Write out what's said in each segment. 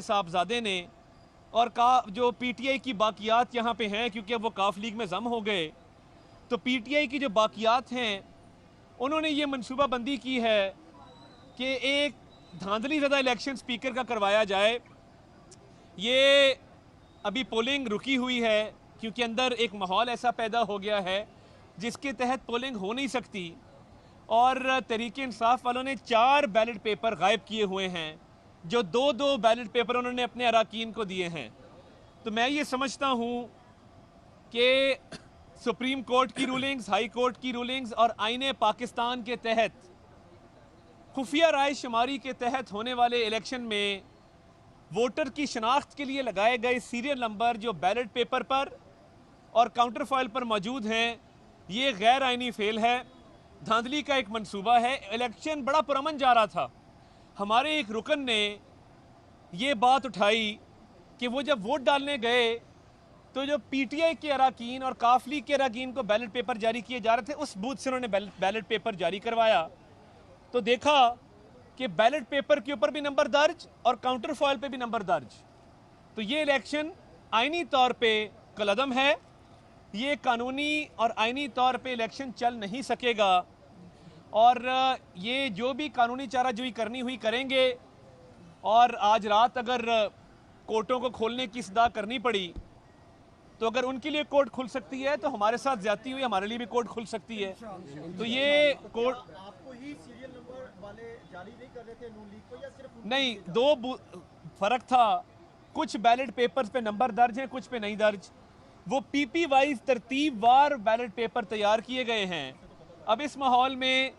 साहबजादे ने और जो पीटीआई की बाकियात यहाँ पे हैं, क्योंकि अब वो काफ लीग में जम हो गए, तो पीटीआई की जो बाकियात हैं उन्होंने ये मनसूबा बंदी की है कि एक धांधली ज़्यादा इलेक्शन स्पीकर का करवाया जाए। ये अभी पोलिंग रुकी हुई है क्योंकि अंदर एक माहौल ऐसा पैदा हो गया है जिसके तहत पोलिंग हो नहीं सकती, और तहरीक इंसाफ वालों ने 4 बैलेट पेपर गायब किए हुए हैं, जो 2-2 बैलेट पेपर उन्होंने अपने अराकीन को दिए हैं। तो मैं ये समझता हूँ कि सुप्रीम कोर्ट की रूलिंग्स, हाई कोर्ट की रूलिंग्स और आईने पाकिस्तान के तहत खुफिया राय शुमारी के तहत होने वाले इलेक्शन में वोटर की शनाख्त के लिए लगाए गए सीरियल नंबर जो बैलेट पेपर पर और काउंटर फॉइल पर मौजूद हैं, ये गैर आइनी फेल है, धांधली का एक मंसूबा है। इलेक्शन बड़ा पुरअमन जा रहा था। हमारे एक रुकन ने ये बात उठाई कि वो जब वोट डालने गए तो जो पीटीआई के अराकीन और काफ लीग के अराकीन को बैलेट पेपर जारी किए जा रहे थे, उस बूथ से उन्होंने बैलेट पेपर जारी करवाया, तो देखा कि बैलेट पेपर के ऊपर भी नंबर दर्ज और काउंटर फॉइल पे भी नंबर दर्ज। तो ये इलेक्शन आईनी तौर पे कलअदम है, ये कानूनी और आईनी तौर पे इलेक्शन चल नहीं सकेगा, और ये जो भी कानूनी चाराजोई करनी हुई करेंगे, और आज रात अगर कोर्टों को खोलने की सदा करनी पड़ी तो अगर उनके लिए कोर्ट खुल सकती है तो हमारे साथ ज्यादती हुई हमारे लिए भी कोर्ट खुल सकती है। तो ये कोर्ट आपको ही सीरियल नंबर वाले जारी नहीं कर रहे थे नून लीग को, या सिर्फ नहीं, 2 फर्क था। कुछ बैलेट पेपर्स पे नंबर दर्ज हैं, कुछ पे नहीं दर्ज। वो पीपी वाइज तरतीब वार बैलेट पेपर तैयार किए गए हैं। अब इस माहौल में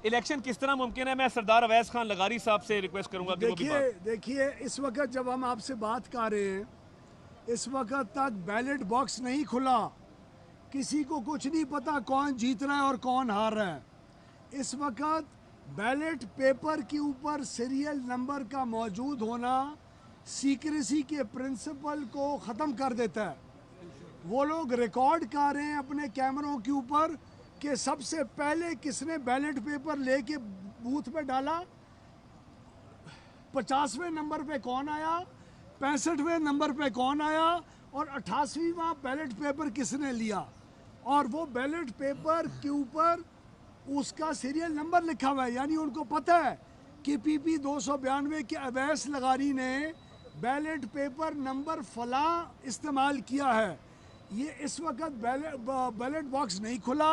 इलेक्शन किस तरह मुमकिन है, मैं सरदार अवैस खान लगारी साहब से रिक्वेस्ट करूंगा कि वो भी बात। देखिए इस वक्त जब हम आपसे बात कर रहे हैं, इस वक्त तक बैलेट बॉक्स नहीं खुला, किसी को कुछ नहीं पता कौन जीत रहा है और कौन हार रहा है। इस वक्त बैलेट पेपर के ऊपर सीरियल नंबर का मौजूद होना सीक्रेसी के प्रिंसिपल को ख़त्म कर देता है। वो लोग रिकॉर्ड कर रहे हैं अपने कैमरों के ऊपर कि सबसे पहले किसने बैलेट पेपर लेके बूथ में डाला, 50वें नंबर पे कौन आया, 65वें नंबर पे कौन आया, और 88वां बैलेट पेपर किसने लिया। और वो बैलेट पेपर के ऊपर उसका सीरियल नंबर लिखा हुआ है, यानी उनको पता है कि पीपी 292 के अवैस लगारी ने बैलेट पेपर नंबर फला इस्तेमाल किया है। ये इस वक्त बैलेट बॉक्स नहीं खुला।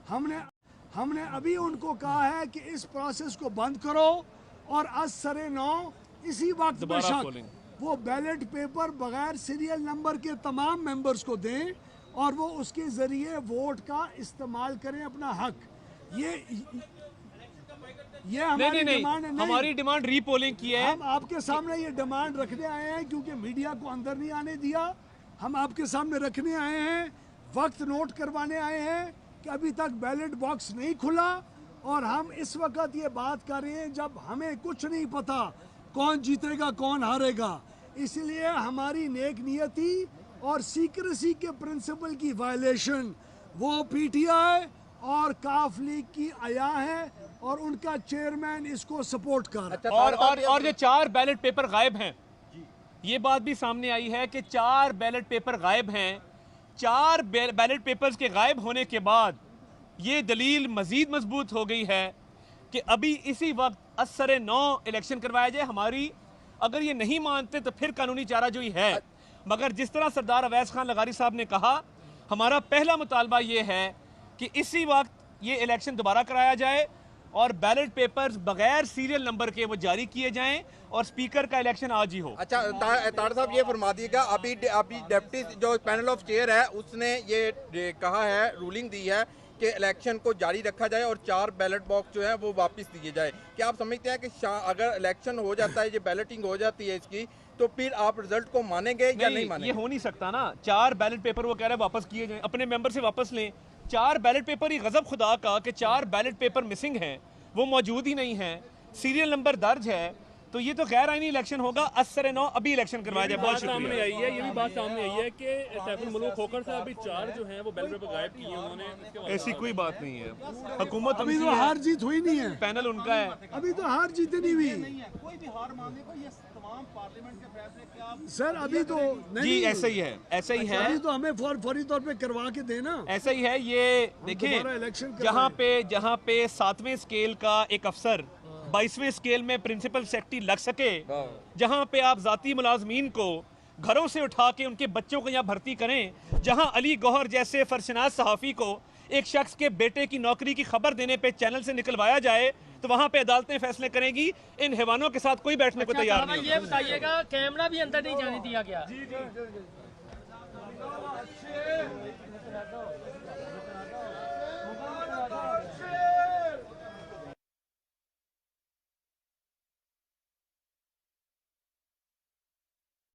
हमने अभी उनको कहा है कि इस प्रोसेस को बंद करो और आज सरे 9 इसी वक्त बेशक वो बैलेट पेपर बगैर सीरियल नंबर के तमाम मेंबर्स को दें और वो उसके ज़रिए वोट का इस्तेमाल करें, अपना हक। ये हमारी डिमांड है। हमारी डिमांड रीपोलिंग की है। हम आपके सामने ये डिमांड रखने आए हैं क्योंकि मीडिया को अंदर नहीं आने दिया। हम आपके सामने रखने आए हैं, वक्त नोट करवाने आए हैं कि अभी तक बैलेट बॉक्स नहीं खुला, और हम इस वक्त ये बात कर रहे हैं जब हमें कुछ नहीं पता कौन जीतेगा कौन हारेगा। इसलिए हमारी नेक नियति और सीक्रेसी के प्रिंसिपल की वायलेशन वो पीटीआई और काफ लीग की आया है और उनका चेयरमैन इसको सपोर्ट कर। और जो 4 बैलेट पेपर गायब हैं, ये बात भी सामने आई है कि 4 बैलेट पेपर गायब हैं। 4 बैलेट पेपर्स के गायब होने के बाद ये दलील मजीद मजबूत हो गई है कि अभी इसी वक्त असर 9 इलेक्शन करवाया जाए। हमारी अगर ये नहीं मानते तो फिर कानूनी चाराजोई है, मगर जिस तरह सरदार अवैस खान लगारी साहब ने कहा, हमारा पहला मुतालबा ये है कि इसी वक्त ये इलेक्शन दोबारा कराया जाए और बैलेट पेपर्स बगैर सीरियल नंबर के वो जारी किए जाएं और स्पीकर का इलेक्शन आज ही हो। अच्छा ताड़ साहब ये फरमा दीजिएगा, अभी डिप्टी जो पैनल ऑफ चेयर है उसने ये कहा है, रूलिंग दी है कि इलेक्शन को जारी रखा जाए और 4 बैलेट बॉक्स जो है वो वापस दिए जाए। क्या आप समझते हैं कि अगर इलेक्शन हो जाता है, ये बैलेटिंग हो जाती है इसकी, तो फिर आप रिजल्ट को मानेंगे या नहीं मानेंगे? ये हो नहीं सकता ना। 4 बैलेट पेपर वो कह रहे हैं वापस किए जाएं, अपने मेंबर से वापस लें। 4 बैलेट पेपर ही गजब खुदा का कि 4 बैलेट पेपर मिसिंग हैं, वो मौजूद ही नहीं हैं। सीरियल नंबर दर्ज है, तो ये तो गैर आईनी इलेक्शन होगा। असर नौ अभी इलेक्शन करवाया जाए। बहुत सामने शुक्रिया। आई है, ये भी बात सामने आई है कि सैफुल मुल्क खोखर साहब अभी 4 जो हैं वो बैलेट पेपर गायब किए हैं उन्होंने। इसके बाद ऐसी कोई बात नहीं है, हुकूमत अभी उनकी तो है, हार जीत हुई नहीं है, पैनल उनका है। अभी तो हार जीत नहीं हुई कोई भी हार मानने को ये तमाम पार्लियामेंट के फैसले क्या सर। अभी तो जी नहीं, ऐसा ही है, ऐसा ही है, अभी तो हमें फौरी तौर पे करवा के देना। ऐसा ही है। ये दोबारा इलेक्शन देखिए, कर जहाँ पे 7वें स्केल का एक अफसर 22वें स्केल में प्रिंसिपल सेक्रेटरी लग सके, जहाँ पे आप जाती मुलाजमीन को घरों से उठा के उनके बच्चों को यहाँ भर्ती करें, जहाँ अली गौहर जैसे फरशनाज सहाफ़ी को एक शख्स के बेटे की नौकरी की खबर देने पे चैनल से निकलवाया जाए, तो वहाँ पे अदालतें फैसले करेंगी। इन हैवानों के साथ कोई बैठने को तैयार नहीं होगा। ये बताइएगा कैमरा भी अंदर नहीं जाने दिया गया।